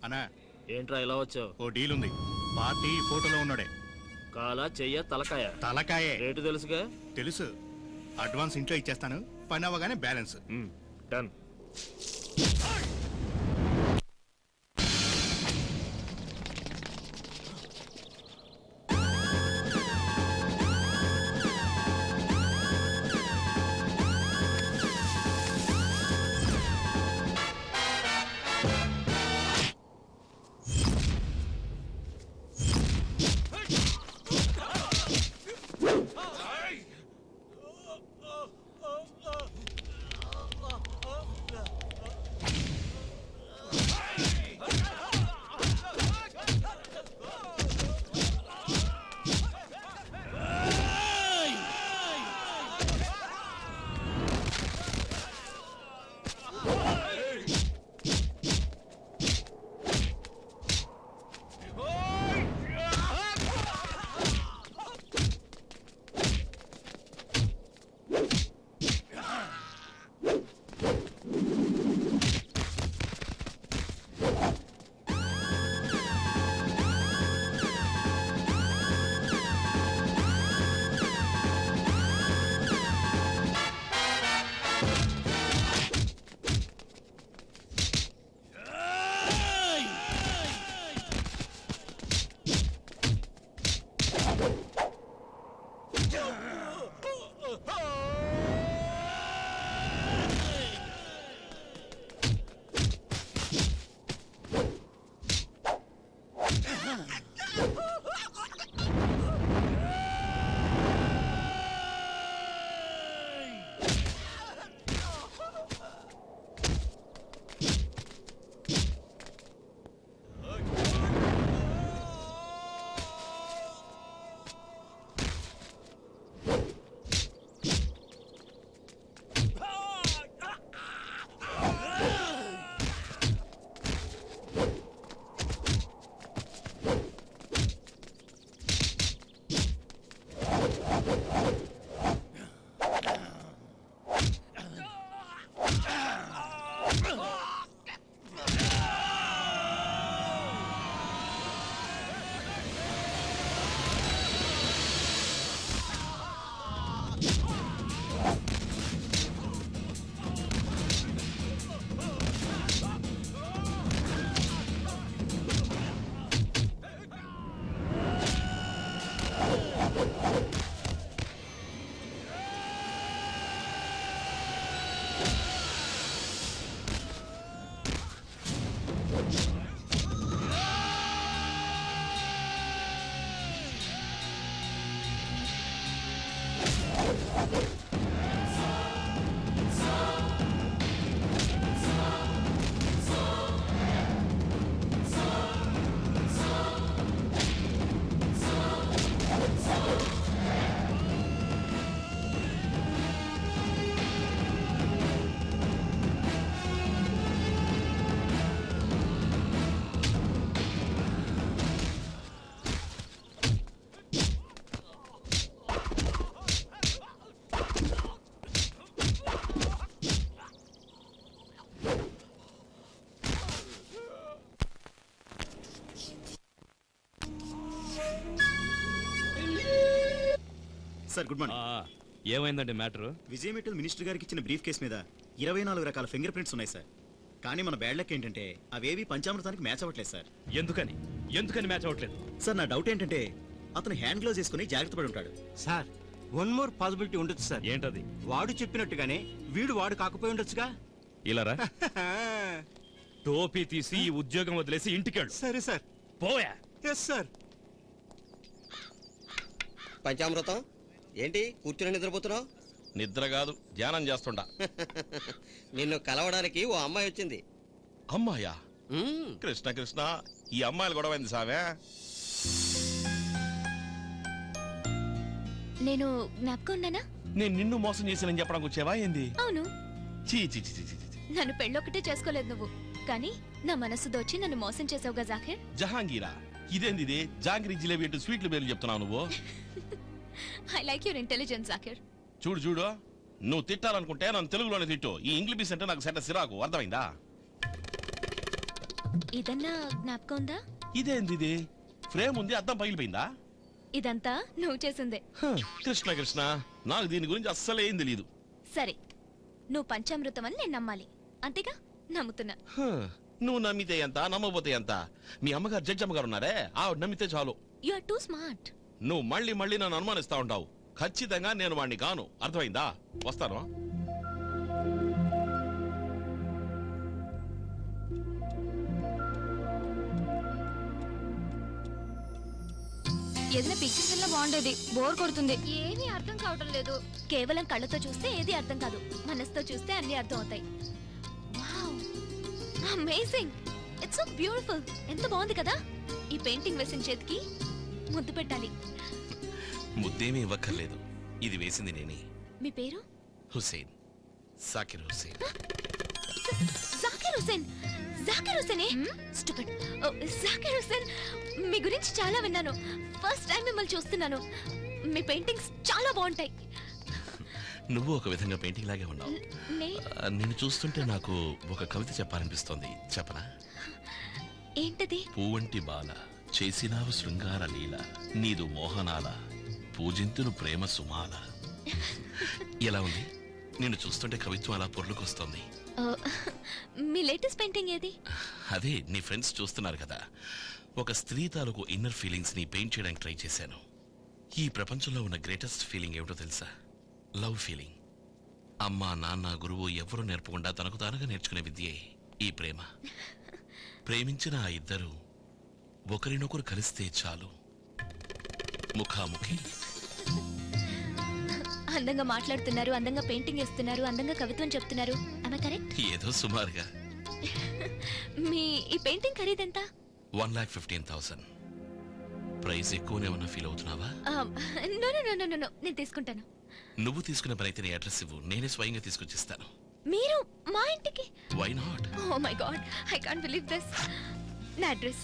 అన్నా ఏంట్రా ఇలా వచ్చావు? ఓ డీల్ ఉంది. పార్టీ ఫోటోలో ఉన్నాడే. కాలా చెయ్య తలకాయ? తలకాయే. రేటు తెలుసుగా? తెలుసు. అడ్వాన్స్ ఇంట్లో ఇచ్చేస్తాను, పని అవ్వగానే balance. Done. Sir good morning. ఏమైందండి మ్యాటర్? విజయ్ మిట్టల్ మినిస్టర్ గారికి ఇచ్చిన బ్రీఫ్ కేసు మీద 24 రకాల ఫింగర్ ప్రింట్స్ ఉన్నాయి సార్. కానీ మన బ్యాడ్ లక్ ఏంటంటే అవేవి పంచామృతానికి మ్యాచ్ అవ్వట్లేదు సార్. ఎందుకని మ్యాచ్ అవ్వట్లేదు సార్? నా డౌట్ ఏంటంటే అతను హ్యాండ్ గ్లోవ్స్ వేసుకుని జాగ్రత్త పడి ఉంటాడు సార్. వన్ మోర్ పాసిబిలిటీ ఉండొచ్చు సార్. ఏంటది? వాడు చెప్పినట్టుగానే వాడు కాకపోయి ఉండొచ్చుగా. ఇలారా టోపీ తీసి ఈ ఉద్యోగం వదిలేసి ఇంటికెళ్ళు. సరే సార్. పోయా. Yes sir. పంచామృతం ఏంటి కూర్చుని నిద్రపోతున్నావు? నిద్ర కాదు, ధ్యానం చేస్తుండా. నిన్ను కలవడానికి ఓ అమ్మాయి వచ్చింది. అమ్మాయా? కృష్ణ కృష్ణ, ఈ అమ్మాయిలు గొడవైంది సామే. నేను జ్ఞాపకం ఉన్నానా? నేను నిన్ను మోసం చేసినని చెప్పడానికి వచ్చేవా ఏంది? అవును. చీ చీ చీ చీ. నన్ను పెళ్ళొక్కటే చేసుకోలేదు నువ్వు, కానీ నా మనసు దోచి నన్ను మోసం చేసావుగా జాకిర్. జహాంగీరా, ఇదేంది ఇది? జాంగ్రీ జిలేబీ అంటూ స్వీట్లు పేర్లు చెప్తున్నావు నువ్వు. I like your intelligence Zakir. చూడు చూడు, నువ్వు తిట్టాలనుకుంటే నన్ను తెలుగులోనే తిట్టు. ఈ ఇంగ్లీష్ అంటే నాకు సెట సిరాకు, అర్థమైందా? ఇదన్నా జ్ఞాపకం ఉందా? ఇదేంది ఇది? ఫ్రేమ్ ఉంది, అద్దం పగిలిపోయిందా? ఇదంతా నువ్వు చేసిందే. కృష్ణ కృష్ణ, నాకు దీని గురించి అస్సలు ఏం తెలియదు. సరే, నువ్వు పంచామృతం అని నేను నమ్మాలి, అంతేగా? నమ్ముతున్నా. నువ్వు నమ్మితే ఎంత, నమ్మపోతే ఎంత? మీ అమ్మగారు జడ్జి అమ్మగారు ఉన్నారే, ఆవిడ నమ్మితే చాలు. You are too smart. నువ్వు మళ్ళీ మళ్ళీ నన్ను అనుమానిస్తా ఉంటావు. ఖచ్చితంగా నేను వాడిని కాను, అర్థమైందా? వస్తాను. ఏదైనా పిక్చర్స్ వల్ల బాగుండేది, బోర్ కొడుతుంది. ఏమీ అర్థం కావడం లేదు. కేవలం కళ్ళతో చూస్తే ఏది అర్థం కాదు, మనసుతో చూస్తే అన్ని అర్థం అవుతాయి. Wow, amazing, it's so beautiful. ఎంత బాగుంది కదా. ఈ పెయింటింగ్ వేసిన చేతికి ముద్దు పెట్టాలి. ముద్దేమీ ఇవ్వక్కర్లేదు, ఇది వేసింది నేనే. మీ పేరు? హుసేన్, సాకిర్ హుసేన్. జాకిర్ హుసేన్. జాకిర్ హుసేనే? స్టూపిడ్. జాకిర్ హుసేన్, మీ గురించి చాలా విన్నాను. ఫస్ట్ టైం మిమ్మల్ని చూస్తున్నాను. మీ పెయింటింగ్స్ చాలా బాగుంటాయి. నువ్వు ఒక విధంగా పెయింటింగ్ లాగే ఉన్నావు. నిన్ను చూస్తుంటే నాకు ఒక కవిత చెప్పాలనిపిస్తోంది, చెప్పనా? ఏంటది? పూవంటి బాల చేసినావు శృంగార లీల, నీదు మోహనాల పూజింతును ప్రేమ సుమాల. ఎలా ఉంది? నిన్ను చూస్తుంటే కవిత్వం అలా పొర్లుకొస్తోంది. మీ లేటెస్ట్ పెయింటింగ్ ఏది? అదే నీ ఫ్రెండ్స్ చూస్తున్నారు కదా, ఒక స్త్రీ తాలూకు ఇన్నర్ ఫీలింగ్స్ ని పెయింట్ చేయడానికి ట్రై చేశాను. ఈ ప్రపంచంలో ఉన్న గ్రేటెస్ట్ ఫీలింగ్ ఏమిటో తెలుసా? Love feeling. అమ్మ, నాన్న, గురువు ఎవరూ నేర్పకుండా తనకు తానుగా నేర్చుకునే విద్యే ఈ ప్రేమ. ప్రేమించిన ఆ ఇద్దరు ఒకరినొకరు కలిస్తే చాలు, ముఖాముఖి. అందంగా మాట్లాడుతున్నారు, అందంగా పెయింటింగ్ వేస్తున్నారు, అందంగా కవిత్వం చెప్తున్నారు. ఆమె కరెక్ట్? ఏదో సుమారుగా. మీ ఈ పెయింటింగ్ ఖరీదెంత? 1,15,000. ప్రైస్ ఎక్కువనే ఉన్నా ఫీల్ అవుతున్నావా? No no no no no, నేను తీసుకుంటాను. నువ్వు తీసుకునే పని అయితే నీ అడ్రస్ ఇవ్వు, నేనే స్వయంగా తీసుకొచ్చిస్తాను. మీరు మా ఇంటికి? Why not? Oh my God, I can't believe this. నా అడ్రస్.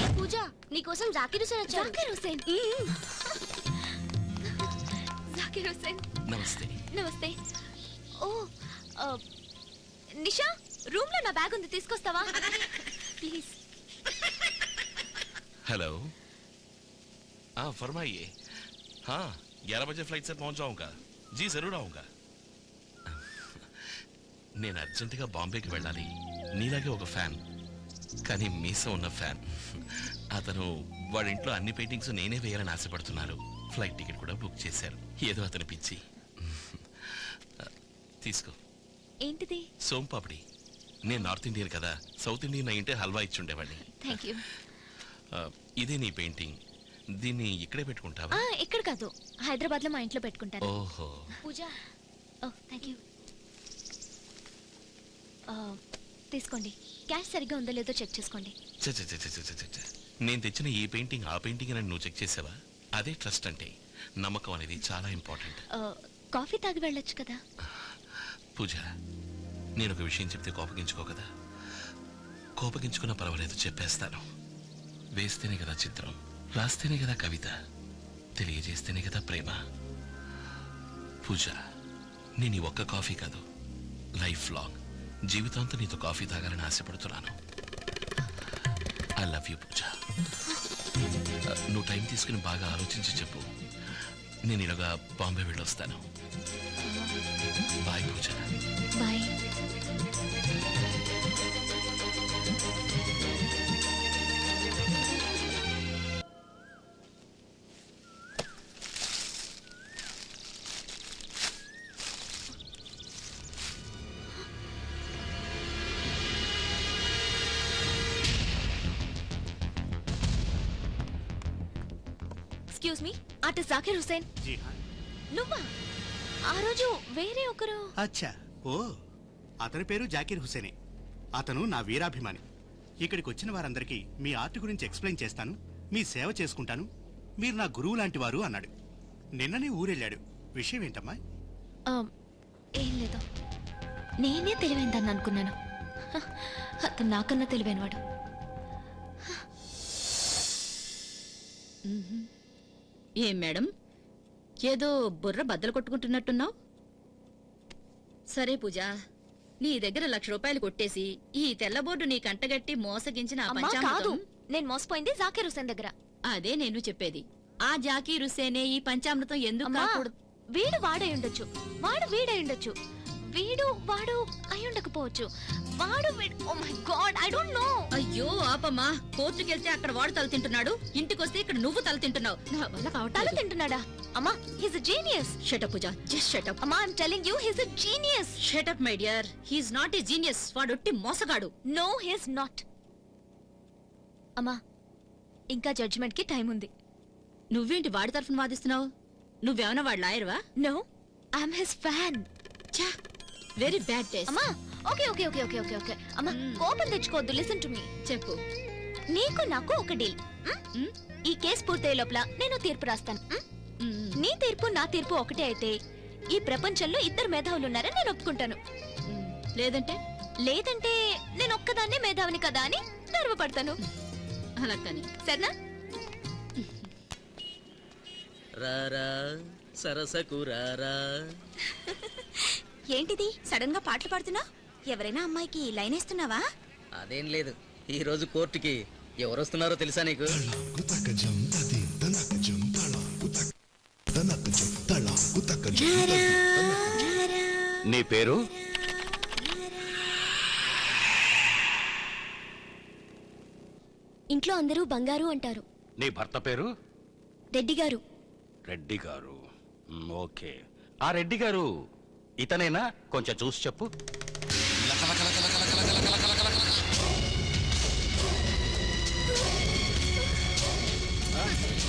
ఏ పూజ, నీకోసం జాకిర్ హుసేన్ వచ్చారు. జాకిర్ హుసేన్. జాకిర్ హుసేన్. నమస్తే. నమస్తే. ఓ నిషా, రూమ్ లో నా బ్యాగ్ ఉంది, తీసుకొస్తావా ప్లీజ్? हेलो, हाँ फरमाइए. हाँ 11 बजे फ्लाइट से पहुंच जाऊंगा. जी जरूर आऊंगा. నేను అర్జెంటుగా బాంబేకి వెళ్ళాలి. నీలాగే ఒక ఫ్యాన్, కానీ మీసం ఉన్న ఫ్యాన్. అతను వాడి ఇంట్లో అన్ని పెయింటింగ్స్ నేనే వేయాలని ఆశపడుతున్నారు. ఫ్లైట్ టికెట్ కూడా బుక్ చేశారు. ఏదో అతని పిచ్చి. తీసుకో. ఏంటిది? సోంపాపిడి. నేను నార్త్ ఇండియన్ కదా, సౌత్ ఇండియన్ అయింటే హల్వా ఇచ్చి ఉండేవాడిని. Thank you. ఇదే నీ పెయింటింగ్, దీన్ని ఇక్కడే పెట్టుకుంటావా? ఇక్కడ కాదు, హైదరాబాద్ లో మా ఇంట్లో పెట్టుకుంటాను. ఓహో. పూజ. ఓ థ్యాంక్ యూ. తీసుకోండి. క్యాష్ సరిగ్గా ఉందో లేదో చెక్ చేసుకోండి. నేను తెచ్చిన ఈ పెయింటింగ్ ఆ పెయింటింగ్ అని నువ్వు చెక్ చేసావా? అదే ట్రస్ట్ అంటే. నమ్మకం అనేది చాలా ఇంపార్టెంట్. కాఫీ తాగి వెళ్ళొచ్చు కదా. పూజ, నేను ఒక విషయం చెప్తే కోపగించుకో కదా. కోపగించుకున్నా పర్వాలేదు, చెప్పేస్తాను. వేస్తేనే కదా చిత్రం, రాస్తేనే కదా కవిత, తెలియజేస్తేనే కదా ప్రేమ. పూజ, నేను ఈ ఒక్క కాఫీ కాదు, లైఫ్ లాంగ్ జీవితాంతం నీతో కాఫీ తాగాలని ఆశపడుతున్నాను. ఐ లవ్ యూ పూజ. నువ్వు టైం తీసుకుని బాగా ఆలోచించి చెప్పు. నేను ఇలాగా బాంబే వెళ్ళొస్తాను. Bye Pooja. Bye. Excuse me, artist Zakir Hussain. Ji హాं. నువ్వా? ఆ రోజు వేరే ఒకరు. అచ్చా, ఓ అతని పేరు జాకిర్ హుసేనే. అతను నా వీరాభిమాని. ఇక్కడికి వచ్చిన వారందరికీ మీ ఆర్ట్ గురించి ఎక్స్ప్లెయిన్ చేస్తాను, మీ సేవ చేసుకుంటాను, మీరు నా గురువు లాంటి వారు అన్నాడు. నిన్ననే ఊరెళ్ళాడు. విషయం ఏంటమ్మా? ఏం లేదు, నేనే తెలివైందని అనుకున్నాను. అతను నాకన్నా తెలివైనవాడు. ఏం మేడం, ఏదో బుర్ర బద్దలు కొట్టుకుంటున్నట్టున్నావు? సరే పూజ, నీ దగ్గర ₹1,00,000 కొట్టేసి ఈ తెల్ల బోర్డు నీ కంటగట్టి మోసగించిన ఆ అమ్మా కాదు, పంచామృతం నేను మోసపోయింది జాకీర్ హుసేన్ దగ్గర. అదే నేను చెప్పేది. ఆ జాకీర్ హుస్సేనే ఈ పంచామృతం ఎందుకు అమ్మా, కాకూడదు? వీడు వాడై ఉండొచ్చు, వాడు వీడై ఉండొచ్చు, వాడు అయి ఉండకపోవచ్చు, oh my God, I don't know. అయ్యో ఆపమ్మా, కోర్టుకెళ్తే అక్కడ వాడు తల తింటున్నాడు, ఇంటికొస్తే ఇక్కడ నువ్వు తల తింటున్నావు. నా వల్ల తల కావట్లేదు. తింటున్నాడా? అమ్మా, he's a genius. Shut up Pooja, just shut up. అమ్మా, I'm telling you, he's a genius. Shut up my dear, he's not a genius. వాడొట్టి మోసగాడు. No, he's not. అమ్మా, ఇంకా జడ్జిమెంట్ కి టైం ఉంది. నువ్వేంటి వాడి తరఫున వాదిస్తున్నావు? నువ్వేమన్నా వాడు లాయర్వా? No, I'm his fan. ఛా, వెరీ బ్యాడ్ టేస్ట్. అమ్మా, okay okay okay okay okay okay అమ్మా, కోపం తెచ్చుకోవద్దు. Listen to me. చెప్పు. నీకు నాకు ఒక డీల్. ఈ కేసు పూర్తయ్యే లోపల నేను తీర్పు రాస్తాను. నీ తీర్పు నా తీర్పు ఒకటే అయితే ఈ ప్రపంచంలో ఇద్దరు మేధావులు ఉన్నారని నేను ఒప్పుకుంటాను. లేదంటే లేదంటే నేను ఒక్కదాన్నే మేధావిని కదా అని గర్వపడతాను. అలా కానీ సరేనా? రారా సరసకు రారా. ఏంటిది సడన్ గా పాటలు పాడుతున్నా? ఎవరైనా అమ్మాయికి లైన్ వేస్తున్నావా? అదేం లేదు, ఈ రోజు కోర్టుకి ఎవరు వస్తున్నారో తెలుసా నీకు? నీ పేరు? ఇంట్లో అందరూ బంగారు అంటారు. నీ భర్త పేరు? రెడ్డి గారు. రెడ్డి గారు. ఓకే. ఆ రెడ్డి గారు ఇతనేనా? కొంచెం చూసి చెప్పు.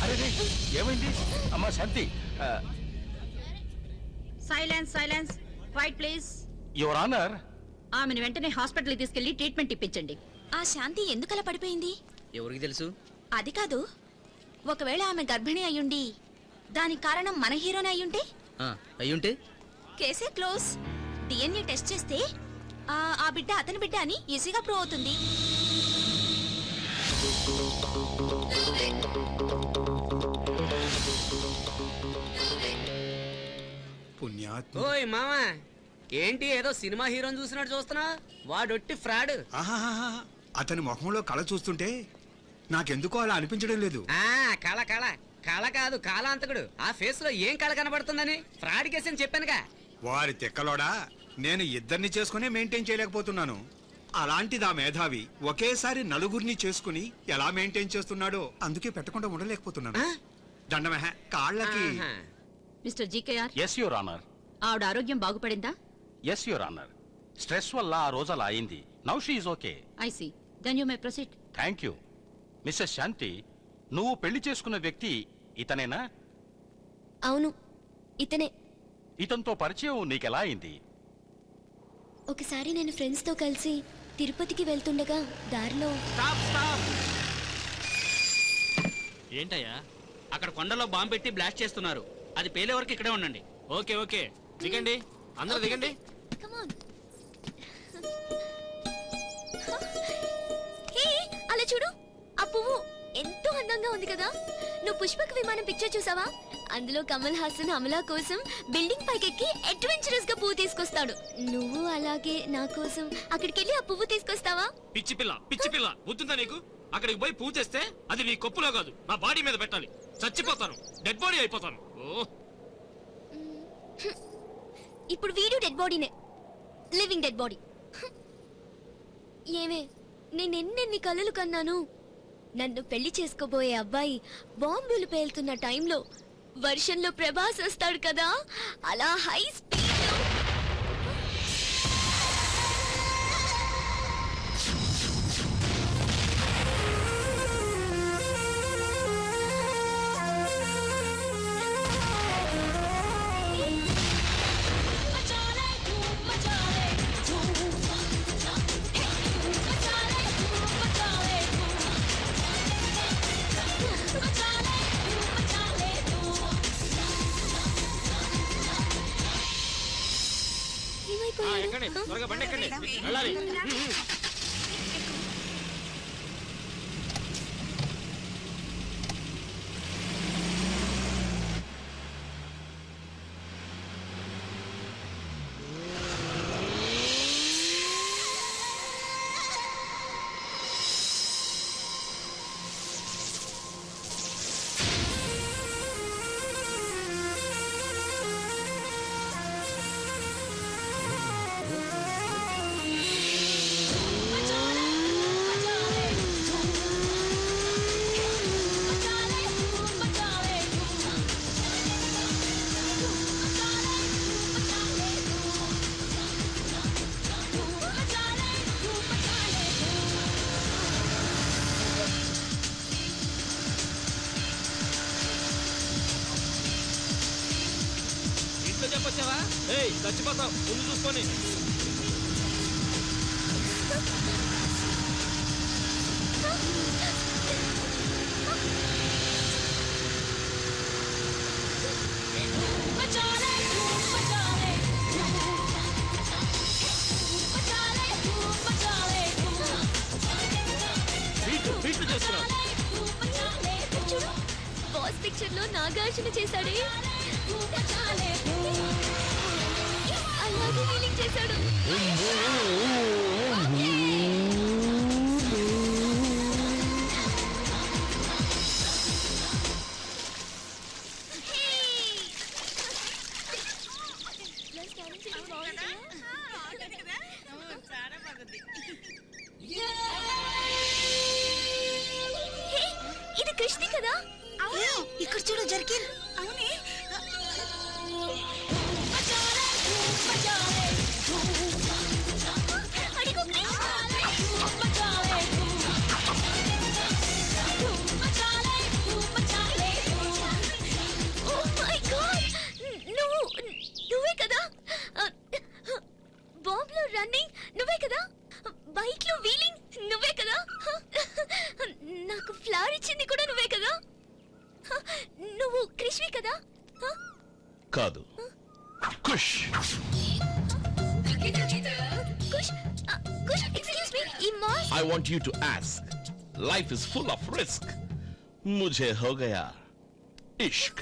అరే ఏమైంది అమ్మా Shanti? Silence silence, quiet please. Your honour, ఆమెను వెంటనే హాస్పిటల్కి తీసుకెళ్లి ట్రీట్మెంట్ ఇప్పించండి. ఆ శాంతి ఎందుకలా పడిపోయింది? ఎవరికి తెలుసు? అది కాదు, ఒకవేళ ఆమె గర్భిణి అయ్యుండి దానికి కారణం మన హీరోనే అయ్యుంటే? అయ్యుంటే కేసే క్లోజ్. డిఎన్ఏ టెస్ట్ చేస్తే ఆ బిడ్డ అతని బిడ్డ అని ఈజీగా ప్రూవ్ అవుతుంది. ఓయ్ మామా, ఏంటి ఏదో సినిమా హీరోని చూసినట్టు చూస్తున్నా? వాడొట్టి ఫ్రాడ్. అతని ముఖంలో కళ చూస్తుంటే నాకెందుకో అలా అనిపించడం లేదు. కళ కళ కళ కాదు, కాలాంతకుడు. ఆ ఫేస్ లో ఏం కళ కనబడుతుందని ఫ్రాడ్ కేసు అని చెప్పానుగా. వారి తిక్కలోడా, నేను ఇద్దరిని చేసుకునే మెయింటైన్ చేయలేకపోతున్నాను. అలాంటిది ఆ మేధావి ఒకేసారి నలుగురిని చేసుకుని ఎలా మెయింటైన్ చేస్తున్నాడో అందుకే పెట్టకుండా ఉండలేకపోతున్నాను. దండమహ కాళ్ళకి. Mister GKR. Yes your honour. ఆవిడ ఆరోగ్యం బాగుపడిందా? Yes your honour. స్ట్రెస్ వల్ల ఆ రోజు అలా అయింది. Now she is okay. I see. Then you may proceed. Thank you. Mrs Shanti, నువ్వు పెళ్లి చేసుకున్న వ్యక్తి ఇతనేనా? అవును, ఇతనే. ఇతనితో పరిచయం నీకెలా అయింది? ఒకసారి నేను ఫ్రెండ్స్ తో కలిసి తిరుపతికి వెళ్తుండగా దారిలో. ఏంటయ్యా, అక్కడ కొండలో బాంబు పెట్టి బ్లాస్ట్ చేస్తున్నారు. అది పేలే వరకు ఇక్కడే ఉండండి. ఓకే ఓకే, దిగండి, అందరూ దిగండి. అలా చూడు, ఆ పువ్వు ఎంతో అందంగా ఉంది కదా. నువ్వు పుష్పక విమానం పిక్చర్ చూసావా? అందులో కమల్ హాసన్ అమలా కోసం బిల్డింగ్ పైకెక్కి అడ్వెంచరస్ గా పువ్వు తీసుకొస్తాడు. నువ్వు అలాగే నా కోసం అక్కడికి వెళ్ళి ఆ పువ్వు తీసుకొస్తావా? పిచ్చి పిల్ల బుద్ధిందా నీకు? అక్కడికి పోయి పూజ చేస్తే అది నీ కొప్పులో కాదు, నా బాడీ మీద పెట్టాలి. చచ్చిపోతాను, డెడ్ బాడీ అయిపోతాను. ఇప్పుడు వీడు డెడ్ బాడీనే, లివింగ్ డెడ్ బాడీ. ఏమే, నేనెన్నెన్ని కలలు కన్నాను. నన్ను పెళ్లి చేసుకోబోయే అబ్బాయి బాంబులు పేలుతున్న టైంలో వర్షంలో ప్రభాస్ వస్తాడు కదా, అలా హై స్పీడ్ ఎక్కండి, త్వరగా బండి ఎక్కండి, వెళ్ళాలి. ఏయ్ చచ్చిపోతావు ముందు చూసుకొని. చూడు బాస్ పిక్చర్ లో నాగార్జున చేశాడే అలాగే ఫీలింగ్ చేశాడు. ఇది కృష్ణి కదా? ఇక్కడ చూడు జర్కిన్. అవునే నువ్వే కదా? బాంబ్ లో రన్నింగ్ నువ్వే కదా? బైక్ లో వీలింగ్ నువ్వే కదా? నాకు ఫ్లవర్ ఇచ్చింది కూడా నువ్వే కదా? నువ్వు కృష్ణి కదా? కాదు, కుష్. కుష్ ఎక్స్క్యూజ్ మీ, ఈ mass I want you to ask. Life is full of risk. मुझे हो गया इश्क.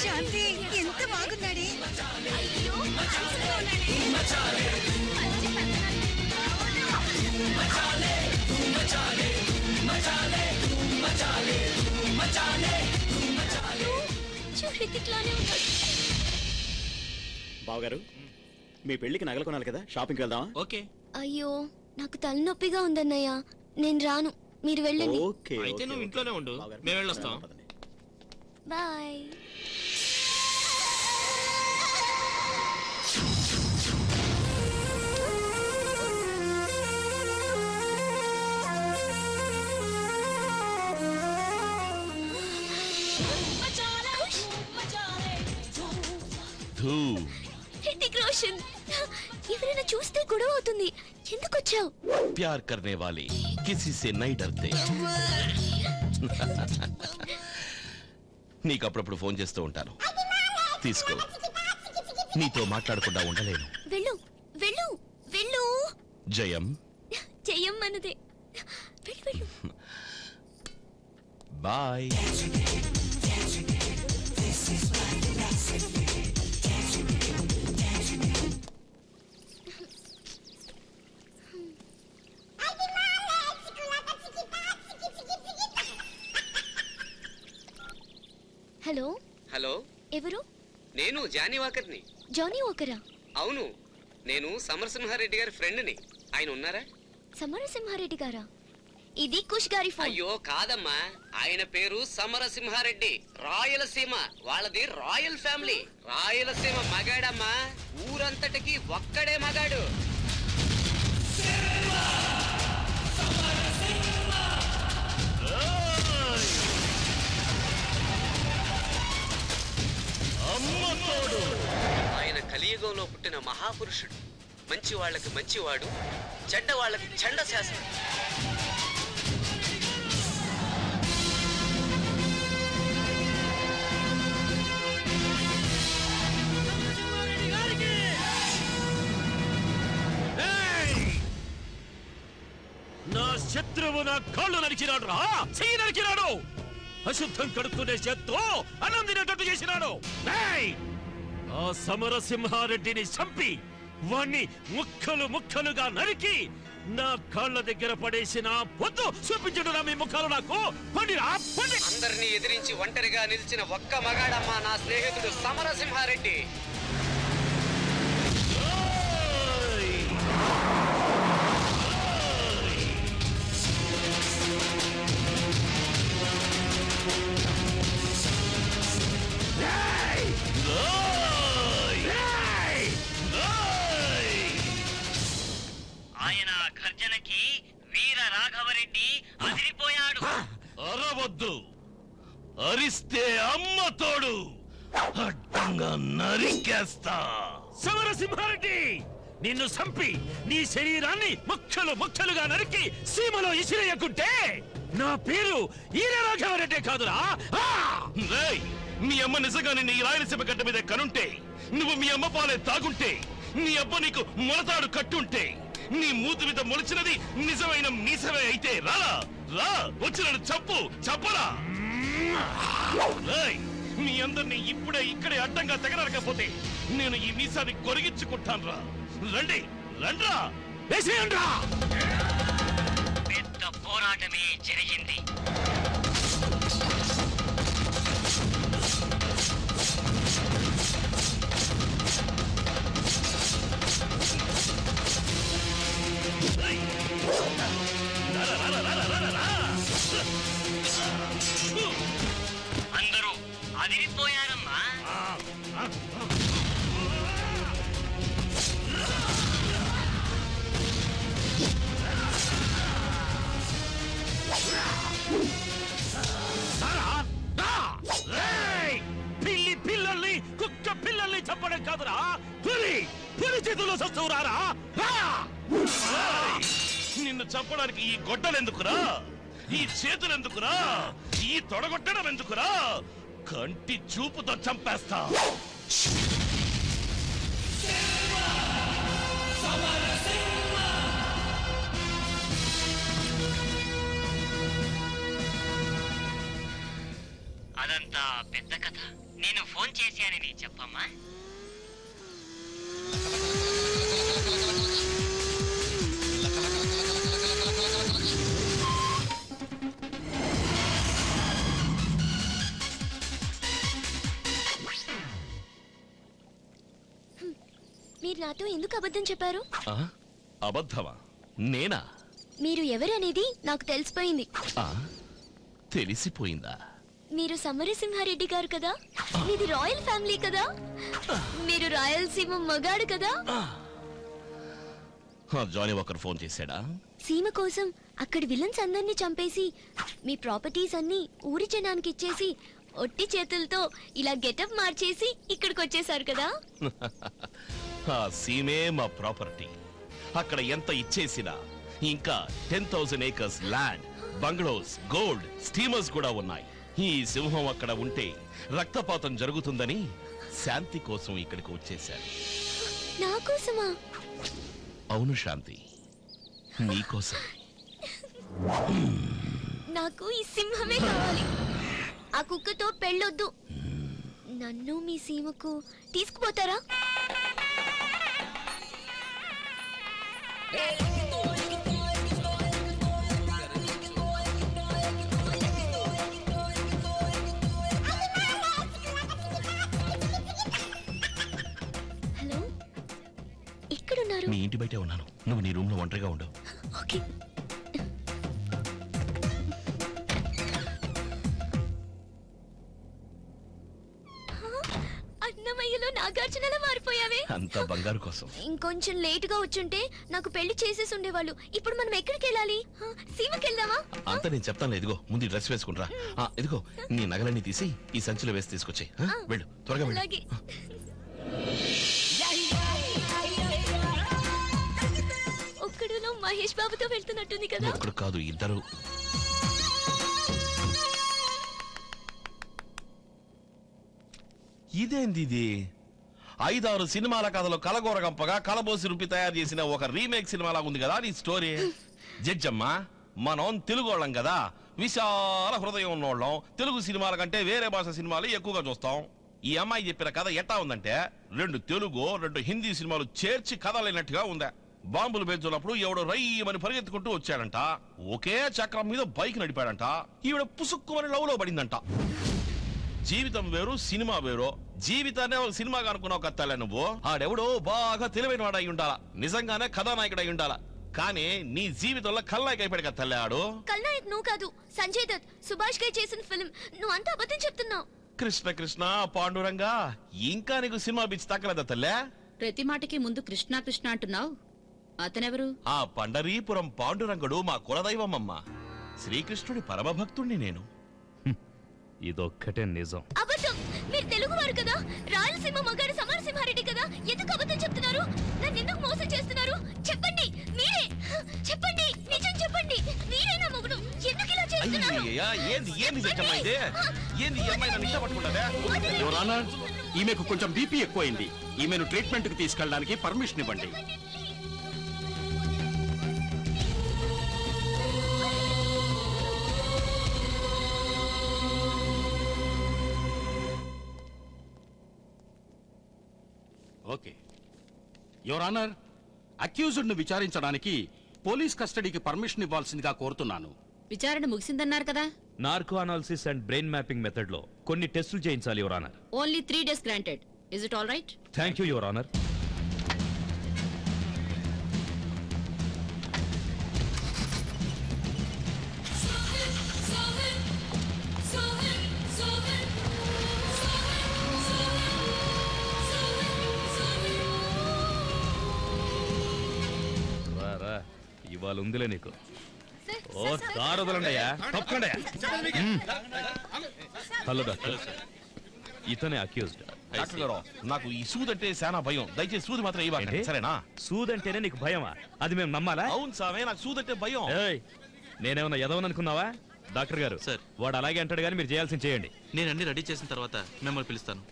శాంతి ఎంత బాగున్నాడే. బావగారు, మీ పెళ్లికి నగలు కొనాలి కదా, షాపింగ్కి వెళ్దామా? ఓకే. అయ్యో నాకు తలనొప్పిగా ఉందన్నయ్య, నేను రాను, మీరు వెళ్ళండి. ఓకే, అయితే నువ్వు ఇంట్లోనే ఉండు, మేము వెళ్ళొస్తాం. బాయ్. హృతిక్ రోషన్, ఎవరైనా చూస్తే గొడవ అవుతుంది, ఎందుకు వచ్చావు? प्यार करने वाले किसी से नहीं डरते. నీకు అప్పుడప్పుడు ఫోన్ చేస్తూ ఉంటాను, తీసుకో. నీతో మాట్లాడకుండా ఉండలేను. వెళ్ళు వెళ్ళు వెళ్ళు. జయం జయం మనదే. వెళ్ళు వెళ్ళు. బాయ్. హలో. హలో, ఎవరు? నేను జానీ వాకర్ని. జానీ వాకరా? అవును, నేను సమరసింహారెడ్డి గారి ఫ్రెండ్ని. ఆయన ఉన్నారా? సమరసింహారెడ్డి గారా? ఇది కుష్ గారి ఫోన్. అయ్యో కాదమ్మా, ఆయన పేరు సమరసింహారెడ్డి, రాయలసీమ. వాళ్ళది రాయల్ ఫ్యామిలీ. రాయలసీమ మగాడమ్మా, ఊరంతటికి ఒక్కడే మగాడు. ఆయన కలియుగంలో పుట్టిన మహాపురుషుడు. మంచి వాళ్ళకి మంచివాడు, చెడ్డ వాళ్ళకి చెండ శాసనం. నా శత్రువు నా కాళ్ళు నరికినాడు రా, చెయ్యి నరికినాడు. అశుద్ధం కడుక్కునే చేత్తో అన్నం తినేటట్టు చేసినాడు. ఆ సమరసింహారెడ్డిని చంపి వాణ్ణి ముక్కలు ముక్కలుగా నరికి నా కాళ్ళ దగ్గర పడేసిన పొద్దు చూపించడు మీ ముఖాలు నాకు. అందరినీ ఎదిరించి ఒంటరిగా నిలిచిన ఒక్క మగాడమ్మా నా స్నేహితుడు సమరసింహారెడ్డి. ఆయన గర్జనకి వీర రాఘవరెడ్డి అదిరిపోయాడు. అరవద్దు, అరిస్తే అమ్మ తోడు అడ్డంగా నరికేస్తా. సమరసింహారెడ్డి, నిన్ను చంపి నీ శరీరాన్ని ముక్కలు ముక్కలుగా నరికి సీమలో ఇసిరేయకుంటే నా పేరు ఈరరాఘవరెడ్డి కాదురా. మీ అమ్మ నిజంగానే నీ రాయలసీమ గడ్డ మీద కనుంటే, నువ్వు మీ అమ్మ పాలే తాగుంటే, నీ అబ్బ నీకు మొలతాడు కట్టుంటే, నీ మూతి మీద మొలిచినది నిజమైన మీసవే అయితే రా రా వచ్చి నన్ను చంపు, చంపరా. మీ అందరినీ ఇప్పుడే ఇక్కడే అడ్డంగా తెగనరకపోతే నేను ఈ మీసాన్ని కొరిగించుకుంటాను రా. రండి రండ్రా, వేసేయండ్రా. పెద్ద పోరాటమే జరిగింది. అందరూ అదిరిపోయారమ్మా. పిల్లి పిల్లల్ని కుక్క పిల్లల్ని చంపడం కాదురా, పులి పులి చేతుల్లో సస్తవురారా. నిన్ను చంపడానికి ఈ గొడ్డలెందుకురా, ఈ చేతులెందుకురా, ఈ తొడగొట్టడం ఎందుకురా, కంటి చూపుతో చంపేస్తా. అదంతా పెద్ద కథ. నేను ఫోన్ చేశానని చెప్పమ్మా. మీరు నాతో ఎందుకు అబద్ధం చెప్పారు? అబద్ధమా? నేనా? మీరు ఎవరు అనేది నాకు తెలిసిపోయింది. తెలిసిపోయిందా? మీరు సమరసింహారెడ్డి గారు కదా, మీది రాయల్ ఫ్యామిలీ కదా, మీరు రాయలసీమ మగాడు కదా. జానీ ఒకరు ఫోన్ చేశాడా? సీమ కోసం అక్కడి విలన్స్ అందరినీ చంపేసి మీ ప్రాపర్టీస్ అన్ని ఊరి జనానికి ఇచ్చేసి ఒట్టి చేతులతో ఇలా గెటప్ మార్చేసి ఇక్కడికి వచ్చేసారు కదా. ఆ సీమే మా ప్రాపర్టీ. అక్కడ ఎంత ఇచ్చేసినా ఇంకా 10,000 acres land, bungalows, gold, steamers కూడా ఉన్నాయి. ఈ సింహం అక్కడ ఉంటే రక్తపాతం జరుగుతుందని శాంతి కోసం ఇక్కడికి వచ్చేశారు. నా కోసమా? అవును శాంతి, నీకోసం. నాకు ఈ సింహమే కావాలి. ఆ కుక్కతో పెళ్ళొద్దు. నన్ను మీ సీమకు తీసుకుపోతారా? హలో, ఎక్కడున్నారు? నీ ఇంటి బయటే ఉన్నాను. నువ్వు నీ రూమ్ లో ఒంటరిగా ఉండవు. ఓకే. అన్నమయ్యలో నాగార్జునలా మారిపోయావే. అంతా బంగారు కోసం. ఇంకొంచెం లేట్ గా వచ్చుంటే నాకు పెళ్లి చేసేసి ఉండేవాళ్ళు. ఇప్పుడు మనం ఎక్కడికి వెళ్ళాలి? సీమకి వెళ్దామా? అంతా నేను చెప్తాను. ఇదిగో ముందు డ్రెస్ వేసుకుంటా. ఇదిగో నీ నగలన్నీ తీసి ఈ సంచిలో వేసి తీసుకొచ్చాయి. వెళ్ళు, త్వరగా వెళ్ళు. అలాగే. ఒక్కడులో మహేష్ బాబుతో వెళ్తున్నట్టుంది కదా. ఒక్కడు కాదు, ఇద్దరు. ఇదేంది ఇది? 5-6 సినిమాల కథలో కలగోరగంపగా కలబోసి రుపి తయారు చేసిన ఒక రీమేక్ సినిమాలా ఉంది కదా నీ స్టోరీ. జడ్జమ్మా, మనం తెలుగు వాళ్ళం కదా, విశాల హృదయం ఉన్నోళ్ళం. తెలుగు సినిమాల కంటే వేరే భాష సినిమాలు ఎక్కువగా చూస్తాం. ఈ అమ్మాయి చెప్పిన కథ ఎట్టా ఉందంటే 2 తెలుగు 2 హిందీ సినిమాలు చేర్చి కథ లేనట్టుగా ఉందా. బాంబులు పేల్చున్నప్పుడు ఎవడో రయ్యమని పరిగెత్తుకుంటూ వచ్చాడంట. ఒకే చక్రం మీద బైక్ నడిపాడంట. ఈవిడ పుసుక్కుమని లవ్ లో పడిందంట. జీవితం వేరు, సినిమా వేరు. జీవితాన్ని ఒక సినిమాగా అనుకున్నావు కత్తలే నువ్వు. ఆడెవడో బాగా తెలివైన వాడు అయి ఉండాలా, నిజంగానే కథానాయకుడు అయి ఉండాలా. కానీ నీ జీవితంలో ఖల్నాయక్ అయిపోయాడు కదా తల్లి. ఆడు ఖల్నాయక్ నువ్వు కాదు, సంజయ్ దత్, సుభాష్ గా చేసిన ఫిల్మ్. నువ్వు అంతా అబద్ధం చెప్తున్నావు. కృష్ణ కృష్ణ పాండురంగా, ఇంకా నీకు సినిమా పిచ్చి తక్కలేదా తల్లే? ప్రతి మాటకి ముందు కృష్ణ కృష్ణ అంటున్నావు. అతనెవరు? ఆ పండరీపురం పాండురంగుడు మా కులదైవమమ్మ. శ్రీకృష్ణుడి పరమభక్తుణ్ణి నేను. ఇదొక్కటే నిజం. అబద్ధం. మీరు తెలుగువారు కదా, రాయలసీమ మగాడు సమరసింహారెడ్డి కదా, ఎందుకు అబద్ధం చెప్తున్నారు? నన్ను ఎందుకు మోసం చేస్తున్నారు? చెప్పండి, మీరే చెప్పండి, నిజం చెప్పండి. మీరే నా మొగుడు, ఎందుకు ఇలా చేస్తున్నారు? యువర్ ఆనర్, ఈమెకు కొంచెం బీపీ ఎక్కువైంది. ఈమెను ట్రీట్మెంట్ కు తీసుకెళ్ళడానికి పర్మిషన్ ఇవ్వండి. ఓకే యువర్ ఆనర్, అక్యూజ్డ్ ను విచారించడానికి పోలీస్ కస్టడీకి పర్మిషన్ ఇవ్వాల్సిందిగా కోరుతున్నాను. విచారణ ముగిసిందన్నారు కదా. Narco analysis and brain mapping method లో కొన్ని టెస్టులు చేయించాలి your honour. Only 3 days granted. Is it all right? Thank you your honour. రా ఇవాళ ఉందిలే నీకు. ఓ దారదలండయ్యా, తప్పకండయ్యా. హలో డాక్టర్, ఇతనే అక్యూజ్డ్. డాక్టర్ గారు, నాకు ఈ సూద్ అంటే చాలా భయం. దయచేసి సూది మాత్రం ఇవ్వండి, సరేనా? సూద్ అంటేనే నీకు భయమా? అది మేము నమ్మాలా? అవును సామే, నాకు సూద్ అంటే భయం. నేనేమన్నా ఎదవననుకున్నావా? డాక్టర్ గారు సార్, వాడు అలాగే అంటాడు కానీ మీరు చేయాల్సింది చేయండి. నేను అన్ని రెడీ చేసిన తర్వాత మిమ్మల్ని పిలుస్తాను.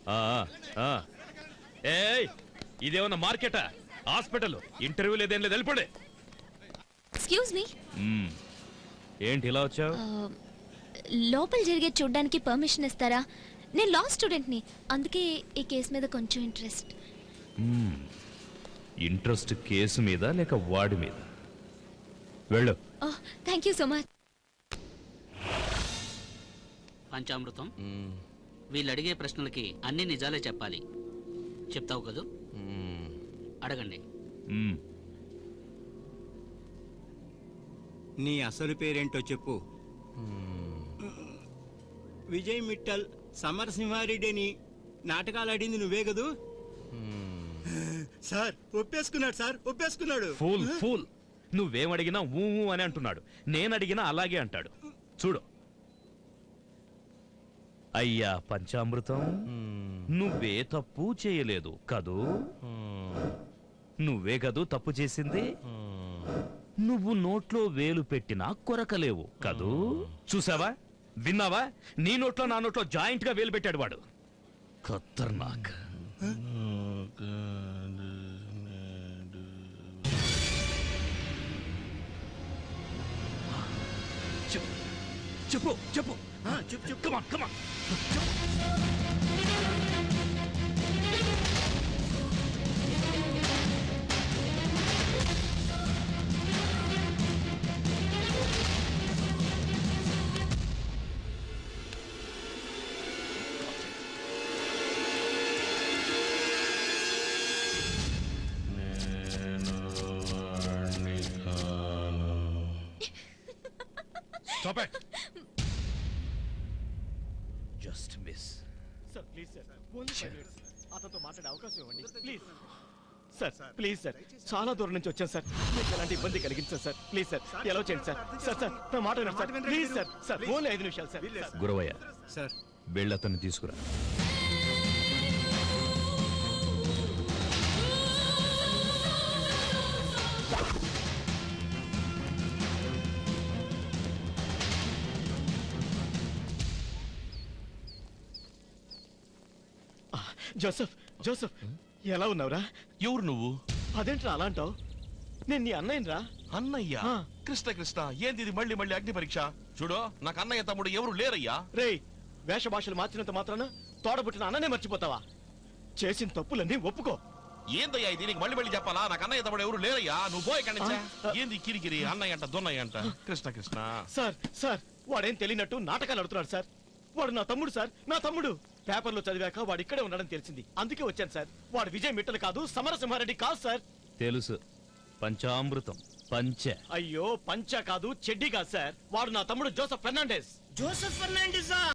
ఏయ్, ఇదేమన్నా మార్కెటా? హాస్పిటల్ ఇంటర్వ్యూ లేదేం లేదు, వెళ్ళిపోండి. ఎక్స్క్యూజ్ మీ, ఏంటి ఇలా వచ్చావు? లోపల జరిగే చూడ్డానికి పర్మిషన్ ఇస్తారా? నేను లా స్టూడెంట్ని, అందుకే ఈ కేసు మీద కొంచెం ఇంట్రెస్ట్. ఇంట్రెస్ట్ కేసు మీద లేక వాడి మీద? వెళ్ళు. Thank you so much. Panchamrutham, వీళ్ళు అడిగే ప్రశ్నలకి అన్ని నిజాలే చెప్పాలి. చెప్తావు కదూ? అడగండి. నీ అసలు పేరేంటో చెప్పు. విజయ్ మిట్టల్ సమరసింహారెడ్డిని నాటకాలు ఆడింది నువ్వే కదూ? సార్ ఒప్పేసుకున్నాడు, సార్ ఒప్పేసుకున్నాడు. ఫూల్ ఫూల్, నువ్వేం అడిగినా ఊ అని అంటున్నాడు. నేను అడిగినా అలాగే అంటాడు. చూడు అయ్యా పంచామృతం, నువ్వే తప్పు చేయలేదు కదూ? నువ్వే కదూ తప్పు చేసింది? నువ్వు నోట్లో వేలు పెట్టినా కొరకలేవు కదూ? చూసావా, విన్నావా? నీ నోట్లో నా నోట్లో జాయింట్ గా వేలు పెట్టాడు వాడు. ఖతర్నాక్. చెప్పు చెప్పు చెప్పు చెప్పు. కమాన్ కమాన్. Stop it. Just miss. Sir, please sir. Only 5 minutes. అతనితో మాట్లాడే అవకాశం ఇవ్వండి ప్లీజ్. సార్ ప్లీజ్ సార్, చాలా దూరం నుంచి వచ్చాను సార్. మీకు ఎలాంటి ఇబ్బంది కలిగించారు సార్? ప్లీజ్ సార్, ఎలా చేయండి సార్. సార్ సార్ నా మాట వినండి sir, please sir. Sir only 5 నిమిషాలు సార్. గురవయ్య సార్, వెళ్ళి అతన్ని తీసుకురా. జోసెఫ్, జోసెఫ్ ఎలా ఉన్నావురా? ఎవరు నువ్వు? అదేంట్రా అలా అంటావు? నేను నీ అన్నయ్యరా. అన్నయ్య? కృష్ణ కృష్ణ, ఏంది ఇది మళ్ళీ మళ్ళీ అగ్ని పరీక్ష? చూడు, నాకు అన్నయ్య తమ్ముడు ఎవరు లేరయ్యా. రేయ్, వేష భాషలు మార్చినంత మాత్రాన తోడబుట్టిన అన్ననే మర్చిపోతావా? చేసిన తప్పులన్నీ ఒప్పుకో. ఏందయ్యా ఇది? నీకు మళ్ళీ మళ్ళీ చెప్పాలా? నాకు అన్నయ్య తమ్ముడు ఎవరు లేరయ్యా. నువ్వు పోయి ఇక్కడి నుంచే. ఏంది కిరికిరి? అన్నయ్య అంట దొన్నయ్య అంట. కృష్ణ కృష్ణ. సార్ సార్, వాడేం తెలియనట్టు నాటకాలు ఆడుతున్నాడు సార్. వాడు నా తమ్ముడు సార్, నా తమ్ముడు. పేపర్లో చదివాక వాడు ఇక్కడే ఉన్నాడని తెలిసింది, అందుకే వచ్చాను సార్. వాడు విజయ్ మిట్టల్ కాదు, సమరసింహారెడ్డి కాదు సార్. తెలుసు, పంచామృతం పంచ. అయ్యో పంచ కాదు, చెడ్డి కాదు సార్. వాడు నా తమ్ముడు జోసెఫ్ ఫెర్నాండెస్. జోసెఫ్ ఫెర్నాండెసా?